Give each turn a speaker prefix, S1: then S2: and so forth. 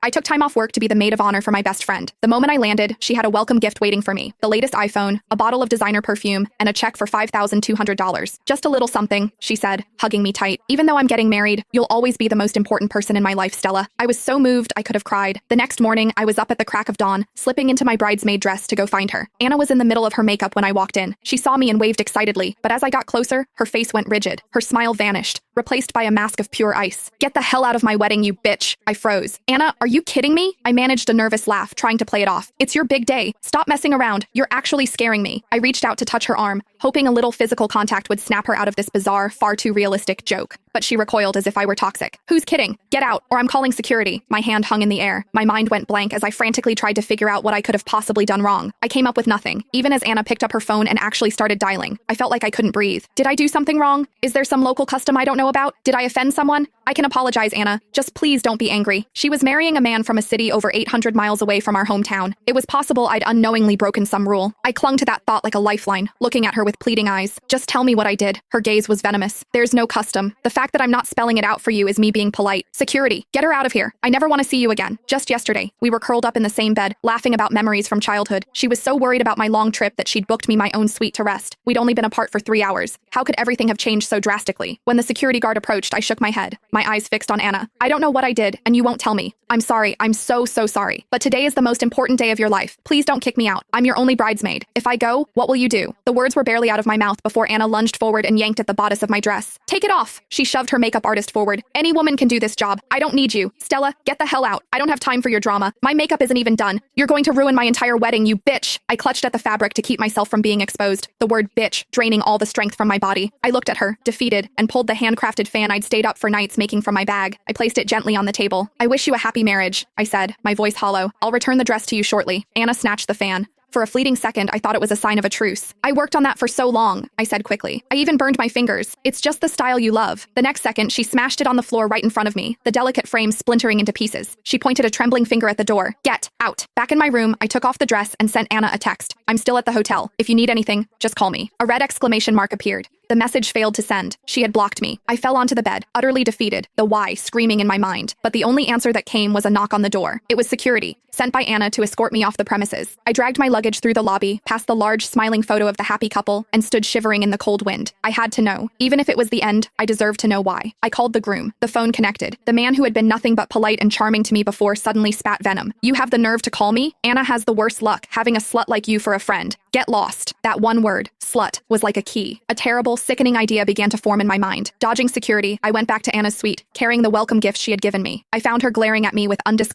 S1: I took time off work to be the maid of honor for my best friend. The moment I landed, she had a welcome gift waiting for me. The latest iPhone, a bottle of designer perfume, and a check for $5,200. Just a little something, she said, hugging me tight. Even though I'm getting married, you'll always be the most important person in my life, Stella. I was so moved I could have cried. The next morning, I was up at the crack of dawn, slipping into my bridesmaid dress to go find her. Anna was in the middle of her makeup when I walked in. She saw me and waved excitedly, but as I got closer, her face went rigid. Her smile vanished, replaced by a mask of pure ice. "Get the hell out of my wedding, you bitch!" I froze. "Anna, are you kidding me?" I managed a nervous laugh, trying to play it off. "It's your big day. Stop messing around. You're actually scaring me." I reached out to touch her arm, hoping a little physical contact would snap her out of this bizarre, far too realistic joke. But she recoiled as if I were toxic. "Who's kidding? Get out, or I'm calling security." My hand hung in the air. My mind went blank as I frantically tried to figure out what I could have possibly done wrong. I came up with nothing, even as Anna picked up her phone and actually started dialing. I felt like I couldn't breathe. Did I do something wrong? Is there some local custom I don't know about? Did I offend someone? "I can apologize, Anna. Just please don't be angry." She was marrying a man from a city over 800 miles away from our hometown. It was possible I'd unknowingly broken some rule. I clung to that thought like a lifeline, looking at her with pleading eyes. "Just tell me what I did." Her gaze was venomous. "There's no custom. The fact that I'm not spelling it out for you is me being polite. Security, get her out of here. I never want to see you again." Just yesterday, we were curled up in the same bed, laughing about memories from childhood. She was so worried about my long trip that she'd booked me my own suite to rest. We'd only been apart for 3 hours. How could everything have changed so drastically? When the security guard approached, I shook my head, my eyes fixed on Anna. "I don't know what I did, and you won't tell me. I'm sorry. I'm so sorry. But today is the most important day of your life. Please don't kick me out. I'm your only bridesmaid. If I go, what will you do?" The words were barely out of my mouth before Anna lunged forward and yanked at the bodice of my dress. "Take it off!" She shoved her makeup artist forward. "Any woman can do this job. I don't need you. Stella, get the hell out. I don't have time for your drama. My makeup isn't even done. You're going to ruin my entire wedding, you bitch." I clutched at the fabric to keep myself from being exposed, the word bitch draining all the strength from my body. I looked at her, defeated, and pulled the handcrafted fan I'd stayed up for nights making from my bag. I placed it gently on the table. "I wish you a happy marriage," I said, my voice hollow. "I'll return the dress to you shortly." Anna snatched the fan. For a fleeting second, I thought it was a sign of a truce. "I worked on that for so long," I said quickly. "I even burned my fingers. It's just the style you love." The next second, she smashed it on the floor right in front of me, the delicate frame splintering into pieces. She pointed a trembling finger at the door. "Get out." Back in my room, I took off the dress and sent Anna a text. "I'm still at the hotel. If you need anything, just call me." A red exclamation mark appeared. The message failed to send. She had blocked me. I fell onto the bed, utterly defeated, the why screaming in my mind. But the only answer that came was a knock on the door. It was security, sent by Anna to escort me off the premises. I dragged my luggage through the lobby, past the large, smiling photo of the happy couple, and stood shivering in the cold wind. I had to know. Even if it was the end, I deserved to know why. I called the groom. The phone connected. The man who had been nothing but polite and charming to me before suddenly spat venom. "You have the nerve to call me? Anna has the worst luck, having a slut like you for a friend. Get lost." That one word, slut, was like a key. A terrible, sickening idea began to form in my mind. Dodging security, I went back to Anna's suite, carrying the welcome gift she had given me. I found her glaring at me with undisguised